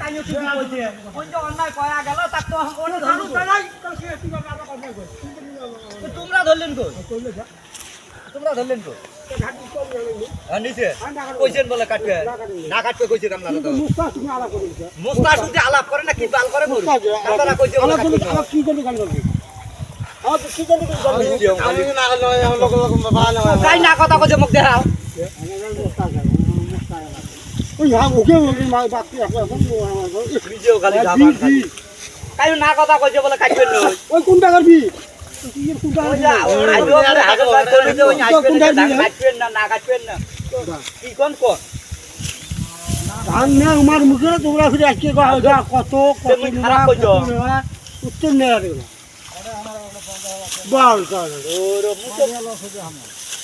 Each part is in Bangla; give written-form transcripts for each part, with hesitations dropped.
কাইও কি কইছে কোন যে অন্যায় কয়া গেল তাক তো ওনে ধরু নাই তোমরা ধরলেন কই তোমরা ধরলেন কই নিচে কইছেন বলে কাটবে না কাটবে কইছে কামলা তো মুস্তাশুতে আলাপ করে না কি বাল করে বল আপনারা কইছে আলাপ কি জন্য গাল করবে কি জন্য আমি না লয় লোক ভালো কাই না কথা কইছে মুখ দেখাও ওই ওকে বাকি আছে ভিডিও খালি জামান খালি কাই না কথা কইছে বলে কাটবেন নই ওই কোনটা করবি কোনটা কাটবেন না কাটবেন না কি কোন কোন ধান না আমার মুখে তোমরা ফিরে আজকে কত কত খারাপ কইছো উত্তর নেয়া রে বল বল ওর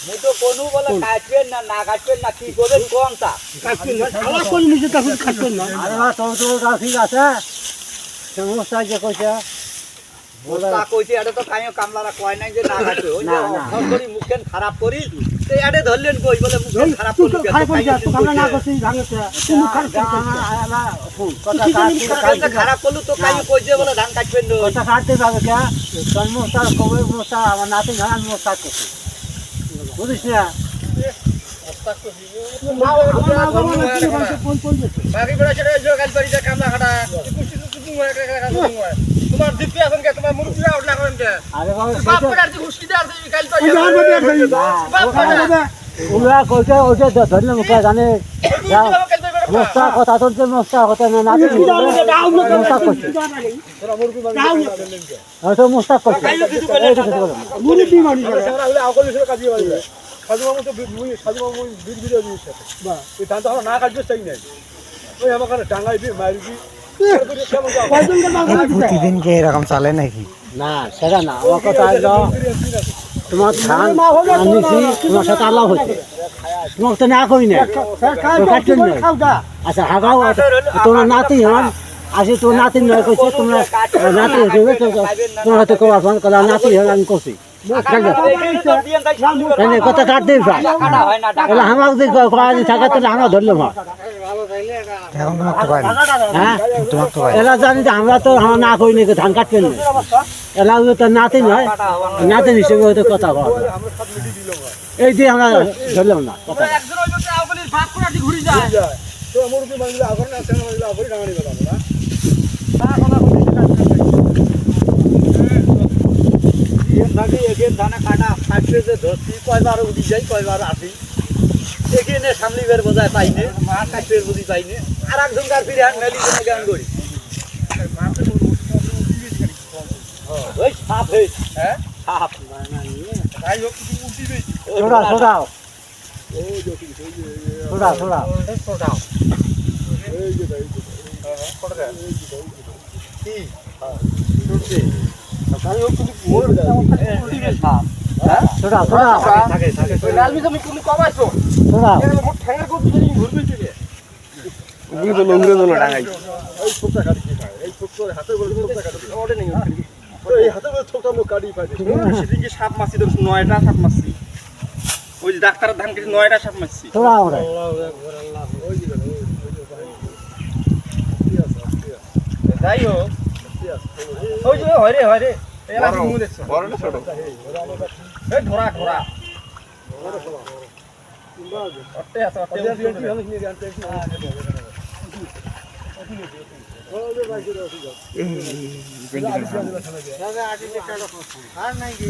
মুতো কোনু বলে কাটবেন না কাটবেন না কি করবেন কোনটা কাটবেন না খালা কোন নিচে তা কাটবেন না আরে বাবা তোমরা ঠিক আছে সমস্যা যে কইছে মোটা কইছে এটা তো কাইও কামলারা কয় নাই যে না কাটবে ওই যে অফল করি মুখেন খারাপ করি তে এডে ধরলেন কই বলে মুখেন খারাপ করি তোমরা না কইছি ভাঙতে তুমি কথা খারাপ করলু তো কাইও কইছে বলে ধান কাটবেন না কথা কাটতে যাবে কে সমস্যা কবে সমস্যা আমার নাতি ধান সমস্যা করছে বুঝিস না বাকি বড় ছেড়ে জোগাল বাড়িতে কামলা কাটা তোমার দিতে আছেন কে তোমার মুরগি আউট না করেন কে আরে বাপ করে আর খুশকি দে আর কাল তো বাপ করে ওরা কইছে ওটা ধরলে মুখে জানে মোস্তা কথা তোর যে মোস্তা কথা না নাতি মোস্তা করছে তোরা মুরগি মারবি তো মোস্তা করছে মুরগি মারবি আমরা হলে আকল হিসেবে কাজে বাড়ি সাজু মামু তো সাজু মামু বীর ভিডিও দিয়েছে বাহ এই ধান তো আমরা না কাটবে চাই নাই ওই আমাকে টাঙ্গাইবি মারবি প্রতিদিন কি এরকম চলে নাকি না সেটা না আমার কথা হলো তোমার ধান আনিছি তোমার সাথে আলাপ হচ্ছে তোমাকে তো না করি না কাটছেন না আচ্ছা হাগাও তোমার নাতি হন আসে তোমার নাতি নয় করছে তোমরা নাতি হয়ে তোমার হাতে কবার ফোন করা নাতি হন আমি করছি কথা কাটতে আমাকে থাকা তো আমরা ধরলাম এরা জানি যে আমরা তো না করি নাকি ধান কাটবেন না এরা তো নাতি নয় নাতি হিসেবে হয়তো কথা বলা এই দিয়ে আমরা ধরলাম না ধানে কাটা কাটলে যে ধরছি কয়বার উঠি যাই কয়বার আসি এখানে সামলি বের বোঝায় পাইনে মার কাটবে বুঝি পাইনে আর একজন কার ফিরে আন মেলি কোনো গান করি ওই সাপ হে হ্যাঁ সাপ তাই হোক তুমি উঠিবে ছোড়া ছোড়াও এই দেখি ছোড়া ছোড়া ছোড়াও এই যে ভাই হ্যাঁ কোড়া এই যে কি হ্যাঁ ছুটছে তাই হোক তুমি মোর উঠিবে সাপ হ্যাঁ ছোড়া ছোড়া থাকে থাকে ওই লালমি তুমি তুমি কমাইছো ছোড়া এর মোট ঠ্যাঙ্গা কোপ ধরে ঘুরবে চলে তুমি তো লংরে দল ডাঙাই এই ছোটটা কাটি খায় এই ছোট হাতে বলে ছোটটা কাটি ওড়ে নেই এই হাতে বলে ছোটটা লোক কাটি পায় সেদিন কি সাপ মাছি তো 9টা সাপ মাছি ওই যে ডাক্তারের ধান কেটে 9টা সাপ মাছি ছোড়া ওরে ওই যে যাই হোক ওই যে হয় রে এলা কি মুখ দেখছ বড় না ছোট এই ধরা ধরা অটে আছে অটে কি হলো কি জানতে ওরে ভাই কি রসি যাও এই দাদা আটি তে কাটো আর নাই কি